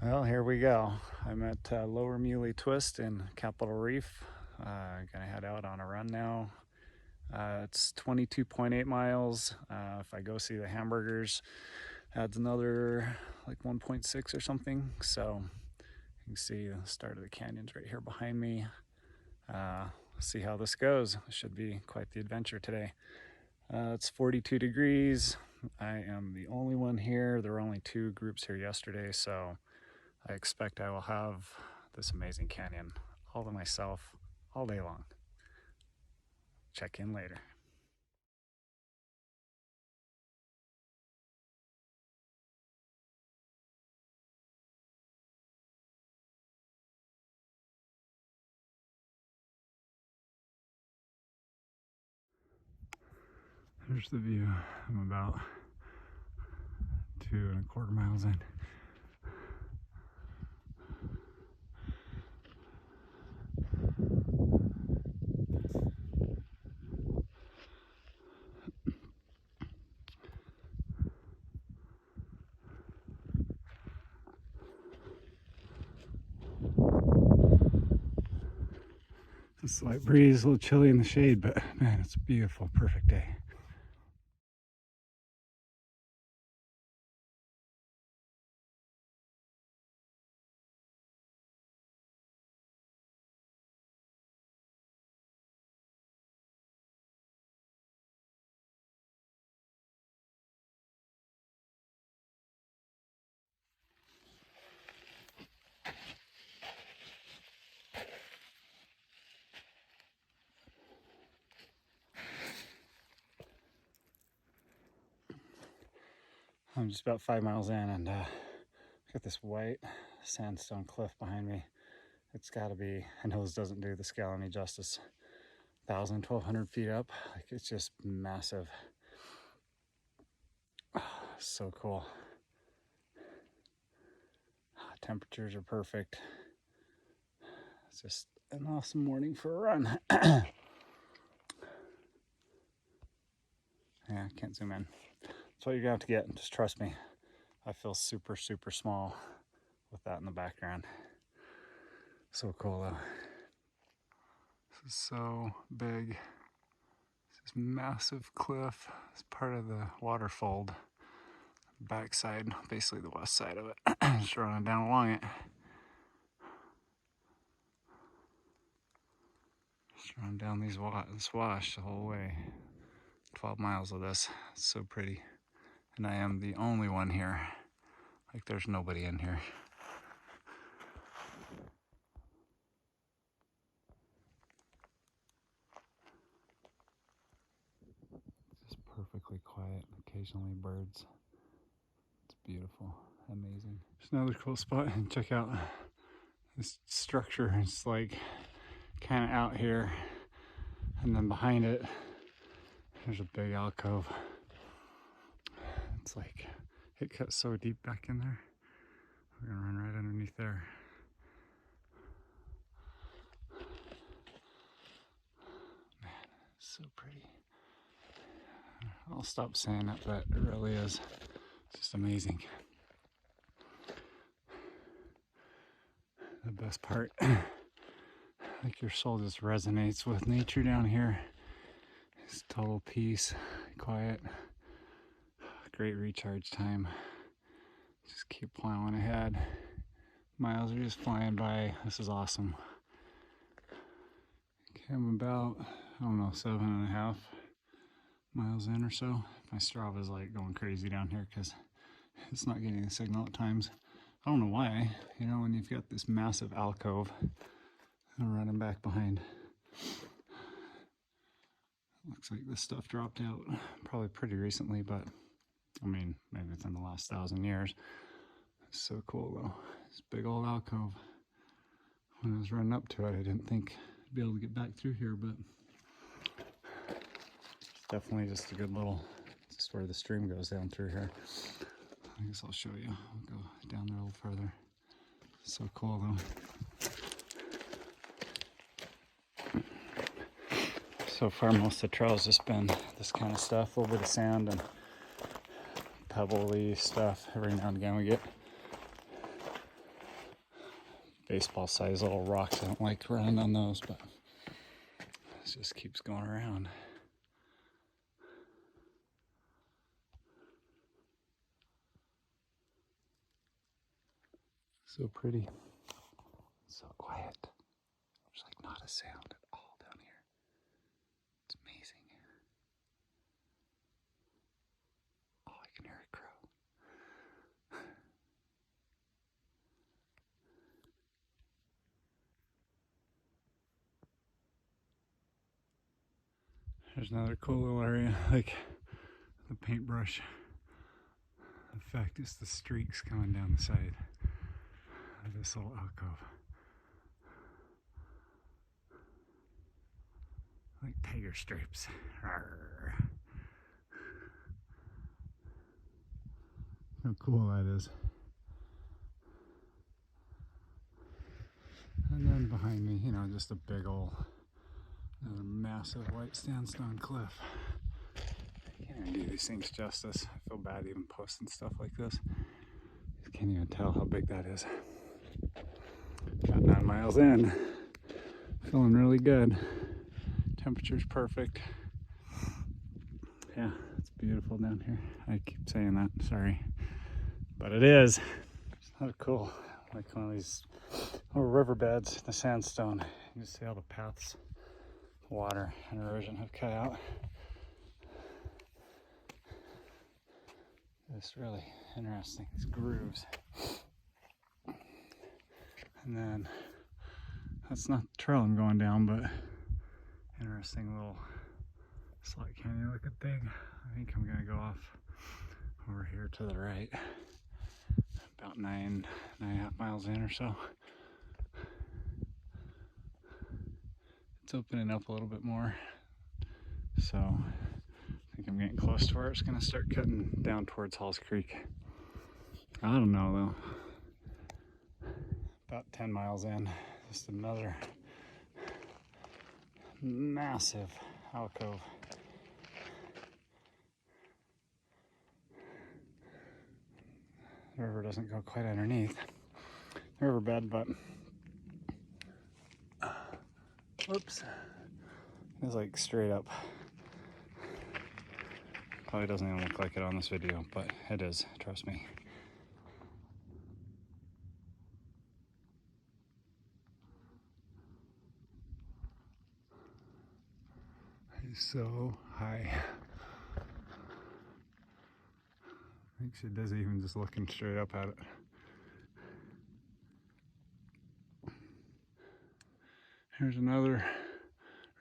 Well, here we go. I'm at Little Muley Twist in Capitol Reef. Gonna head out on a run now. It's 22.8 miles. If I go see the hamburgers, adds another like 1.6 or something. So you can see the start of the canyons right here behind me. See how this goes. It should be quite the adventure today. It's 42 degrees. I am the only one here. There were only 2 groups here yesterday, so I expect I will have this amazing canyon all to myself all day long. Check in later. Here's the view. I'm about 2.25 miles in. It's a slight breeze, a little chilly in the shade, but man, it's a beautiful, perfect day. I'm just about 5 miles in, and got this white sandstone cliff behind me. It's got to be, I know this doesn't do the scale any justice, 1,000, 1,200 feet up. Like, it's just massive. So cool. Temperatures are perfect. It's just an awesome morning for a run. Yeah, I can't zoom in. That's what you're gonna have to get. Just trust me. I feel super, super small with that in the background. So cool though. This is so big. This massive cliff is part of the waterfold. Backside, basically the west side of it. Just running down along it. Just running down this wash the whole way. 12 miles of this. It's so pretty. And I am the only one here. Like, there's nobody in here. It's just perfectly quiet. Occasionally birds. It's beautiful. Amazing. There's another cool spot. And check out this structure. It's like kind of out here. And then behind it, there's a big alcove. It's like, it cuts so deep back in there. We're gonna run right underneath there. Man, it's so pretty. I'll stop saying it, but it really is just amazing. The best part, like, your soul just resonates with nature down here. It's total peace, quiet, great recharge time. Just keep plowing ahead. Miles are just flying by. This is awesome. Okay, I'm about, I don't know, 7.5 miles in or so. My Strava's like going crazy down here because it's not getting a signal at times. I don't know why, you know, when you've got this massive alcove and running back behind. Looks like this stuff dropped out probably pretty recently, but I mean, maybe within the last 1,000 years. It's so cool though. This big old alcove. When I was running up to it, I didn't think I'd be able to get back through here, but it's definitely just a good little, just where the stream goes down through here. I guess I'll show you. I'll go down there a little further. So cool though. So far, most of the trail's just been this kind of stuff over the sand and – pebbly stuff. Every now and again we get baseball size little rocks. I don't like running on those, but it just keeps going around. So pretty. So quiet. There's like not a sound at all down here. It's amazing. Oh, I can hear a crow. There's another cool little area, like the paintbrush effect is the streaks coming down the side of this little alcove. Like tiger stripes. Arr. How cool that is. And then behind me, you know, just a big old, another massive white sandstone cliff. I can't even do these things justice. I feel bad even posting stuff like this. I can't even tell how big that is. About 9 miles in. Feeling really good. Temperature's perfect. Yeah, it's beautiful down here. I keep saying that, sorry. But it is. It's not cool. Like one of these little riverbeds, the sandstone. You can see all the paths, water and erosion have cut out. It's really interesting, these grooves. And then, that's not the trail I'm going down, but interesting little slot canyon looking thing. I think I'm gonna go off over here to the right. About 9.5 miles in or so. It's opening up a little bit more. So I think I'm getting close to where it's gonna start cutting down towards Halls Creek. I don't know though. About 10 miles in, just another massive alcove. The river doesn't go quite underneath the riverbed, but whoops, it's like straight up. Probably doesn't even look like it on this video, but it is, trust me. It's so high. Makes it dizzy even just looking straight up at it. Here's another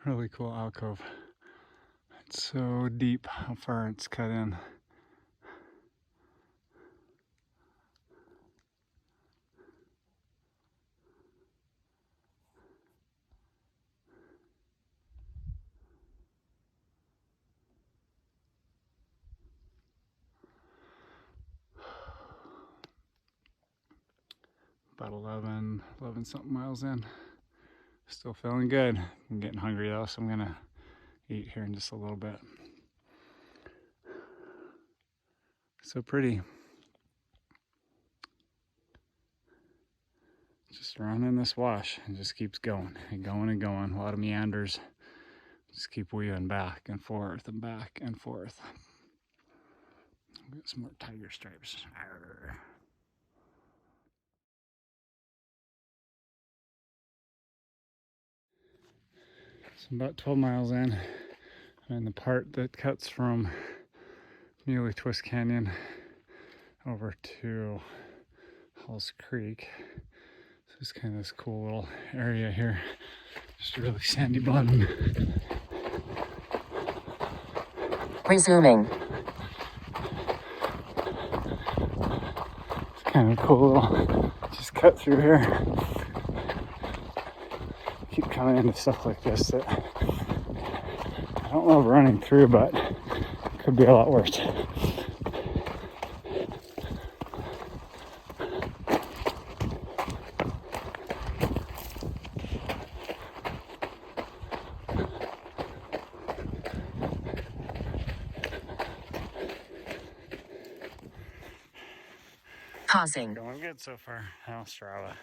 really cool alcove. It's so deep how far it's cut in. About 11 something miles in. Still feeling good. I'm getting hungry though, so I'm gonna eat here in just a little bit. So pretty. Just running this wash and just keeps going and going and going. A lot of meanders. Just keep weaving back and forth and back and forth. Get some more tiger stripes. Arr. So I'm about 12 miles in. I'm in the part that cuts from Muley Twist Canyon over to Halls Creek. So it's kind of this cool little area here. Just a really sandy bottom. Resuming. It's kind of cool little, just cut through here. Keep coming into stuff like this that I don't love running through, but it could be a lot worse. Pausing. Going good so far. Now Strava.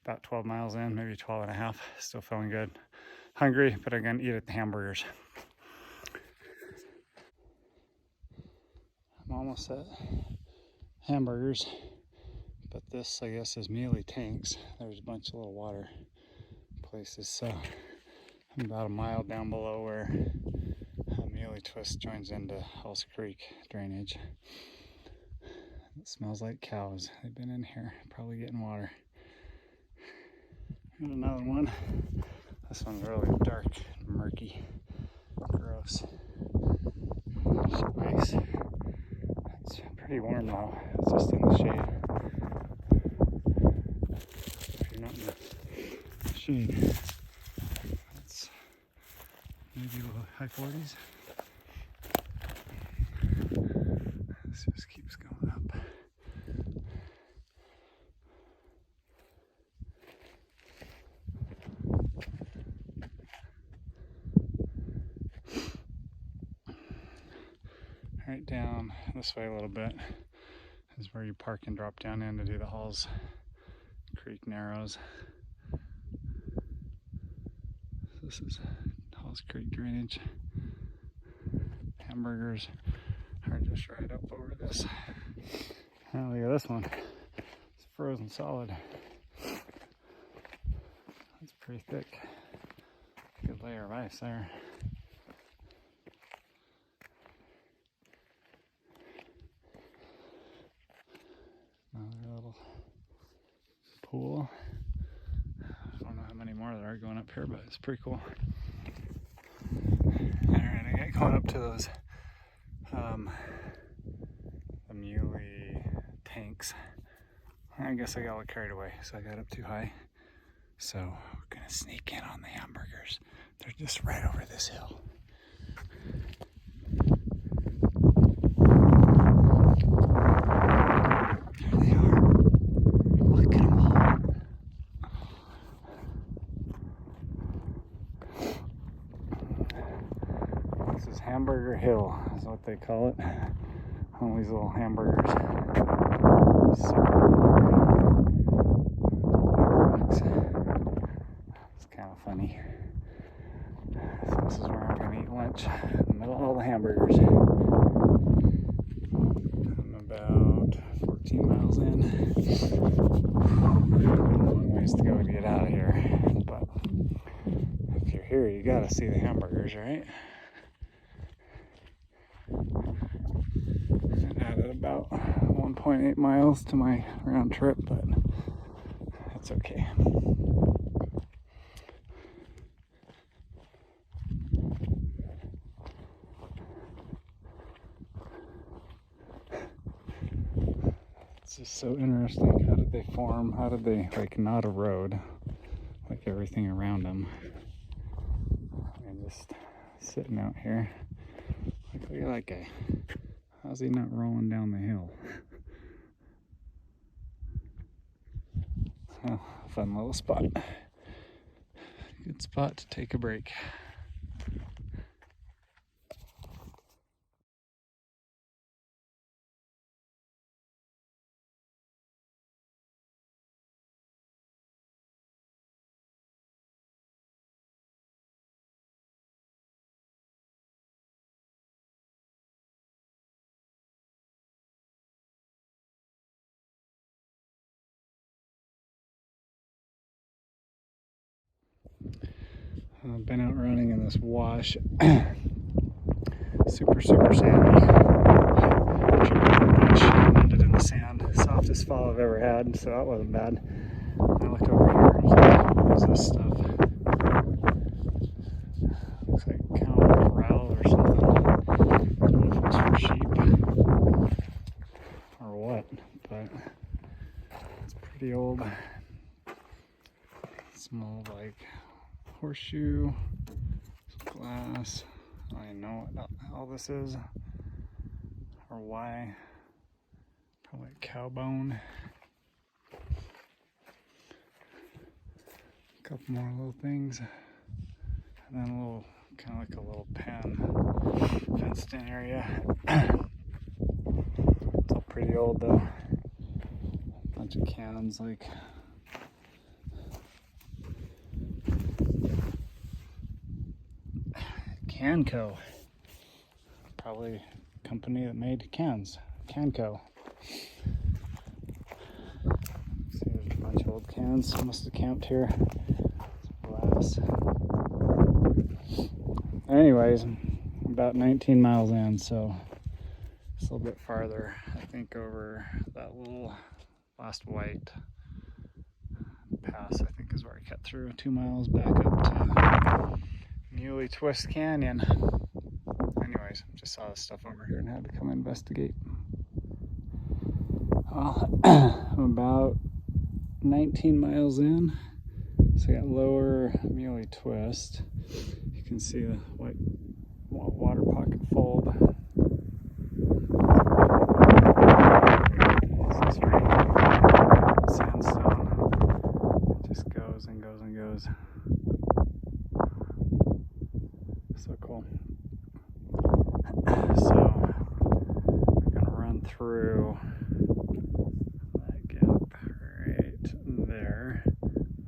About 12 miles in, maybe 12 and a half. Still feeling good. Hungry, but I'm gonna eat at the hamburgers. I'm almost at hamburgers, but this, I guess, is Muley Tanks. There's a bunch of little water places, so I'm about a mile down below where Muley Twist joins into Halls Creek drainage. It smells like cows. They've been in here, probably getting water. Here's another one. This one's really dark, murky, gross. It's nice. It's pretty warm though. It's just in the shade. If you're not in the shade, it's maybe low, high 40s. This just keeps going up. Right down this way a little bit is where you park and drop down in to do the Halls Creek Narrows. This is Halls Creek drainage. Hamburgers are just right up over this. Oh, look at this one. It's frozen solid. That's pretty thick. Good layer of ice there. Another little pool. I don't know how many more there are going up here, but it's pretty cool. Alright, I got going up to those the Muley Tanks. I guess I got a little carried away, so I got up too high. So we're gonna sneak in on the hamburgers. They're just right over this hill. There they are. Look at them all. This is Hamburger Hill, is what they call it. All these little hamburgers. It's kind of funny. So this is where I'm going to eat lunch, in the middle of all the hamburgers. I'm about 14 miles in. A long ways to go to get out of here. But if you're here, you got to see the hamburgers, right? I added about 1.8 miles to my round trip, but that's okay. It's just so interesting. How did they form? How did they, like, not a road, like everything around them? And just sitting out here. Like, look at that guy. How's he not rolling down the hill? Oh, fun little spot. Good spot to take a break. I've been out running in this wash. super sandy. Landed in the sand. Softest fall I've ever had, so that wasn't bad. I looked over here. What's this stuff? Looks like cow corral or something. I don't know if it's for sheep or what, but it's pretty old. Small, like, horseshoe, some glass. I don't even know what all this is or why. Probably a cow bone. A couple more little things, and then a little, kind of like a little pen, fenced in area. It's all pretty old though. A bunch of cans, like Canco. Probably a company that made cans. Canco. See, there's a bunch of old cans. Must have camped here. Glass. Anyways, about 19 miles in, so it's a little bit farther. I think over that little last white pass, I think is where I cut through 2 miles back up to Muley Twist Canyon. Anyways, just saw this stuff over here and had to come investigate. Well, I'm about 19 miles in, so I got lower Muley Twist. You can see the white water pocket fold. This is sandstone. It just goes and goes and goes. So cool. So we're gonna run through that gap right there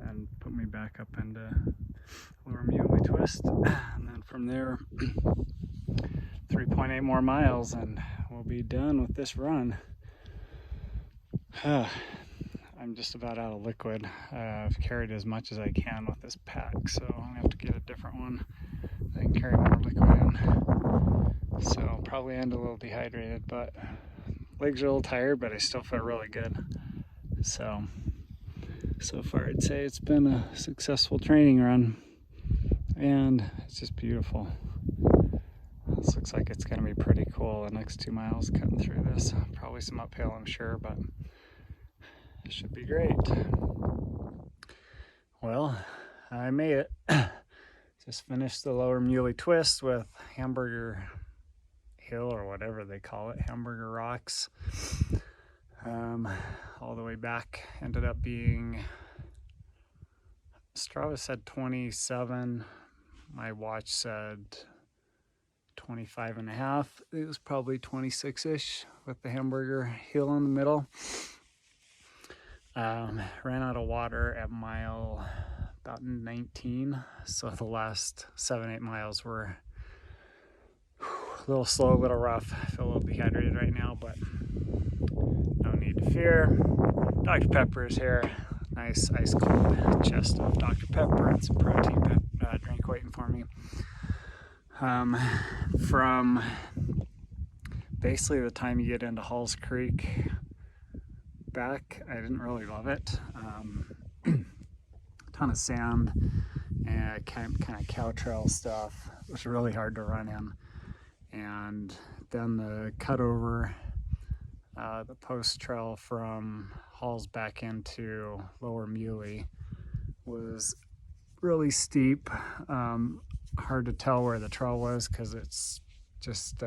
and put me back up into Lower Muley Twist, and then from there 3.8 more miles and we'll be done with this run. I'm just about out of liquid. I've carried as much as I can with this pack, so I'm gonna have to get a different one that can carry more liquid in. So I'll probably end a little dehydrated, but legs are a little tired, but I still feel really good. So far I'd say it's been a successful training run, and it's just beautiful. This looks like it's going to be pretty cool the next 2 miles cutting through this. Probably some uphill, I'm sure, but it should be great. Well, I made it. Just finished the Lower Muley Twist with Hamburger Hill, or whatever they call it, Hamburger Rocks. All the way back. Ended up being, Strava said 27. My watch said 25 and a half. It was probably 26-ish with the Hamburger Hill in the middle. Ran out of water at mile about 19, so the last 7-8 miles were a little slow, a little rough. I feel a little dehydrated right now, but no need to fear. Dr. Pepper is here. Nice ice cold chest of Dr. Pepper and some protein drink waiting for me. From basically the time you get into Halls Creek back, I didn't really love it. Ton of sand and kind of cow trail stuff. It was really hard to run in. And then the cutover, the post trail from Halls back into Lower Muley was really steep. Hard to tell where the trail was because it's just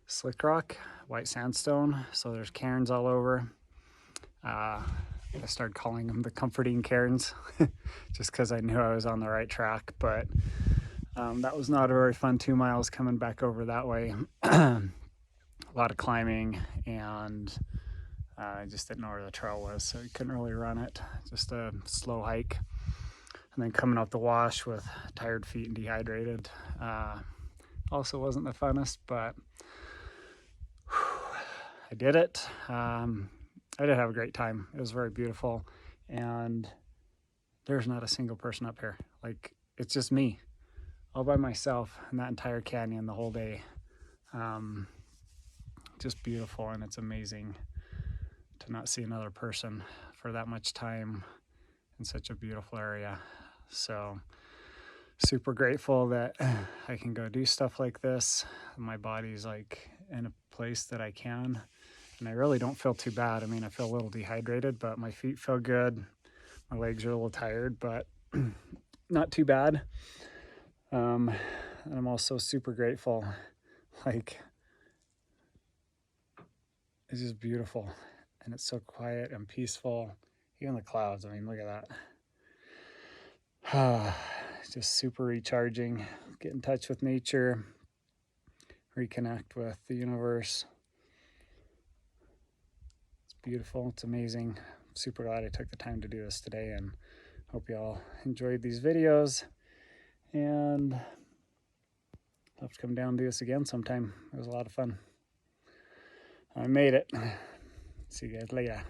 slick rock, white sandstone, so there's cairns all over. I started calling them the comforting cairns just because I knew I was on the right track, but that was not a very fun 2 miles coming back over that way. A lot of climbing, and I just didn't know where the trail was, so you couldn't really run it. Just a slow hike. And then coming up the wash with tired feet and dehydrated also wasn't the funnest, but I did it. I did have a great time. It was very beautiful, and there's not a single person up here. Like, it's just me all by myself in that entire canyon the whole day. Just beautiful, and it's amazing to not see another person for that much time in such a beautiful area. So super grateful that I can go do stuff like this. My body's like in a place that I can, and I really don't feel too bad. I mean, I feel a little dehydrated, but my feet feel good. My legs are a little tired, but not too bad. And I'm also super grateful. Like, it's just beautiful, and it's so quiet and peaceful. Even the clouds, I mean, look at that. It's just super recharging. Get in touch with nature, reconnect with the universe. It's beautiful. It's amazing. I'm super glad I took the time to do this today, and hope you all enjoyed these videos. And have to come down and do this again sometime. It was a lot of fun. I made it. See you guys later.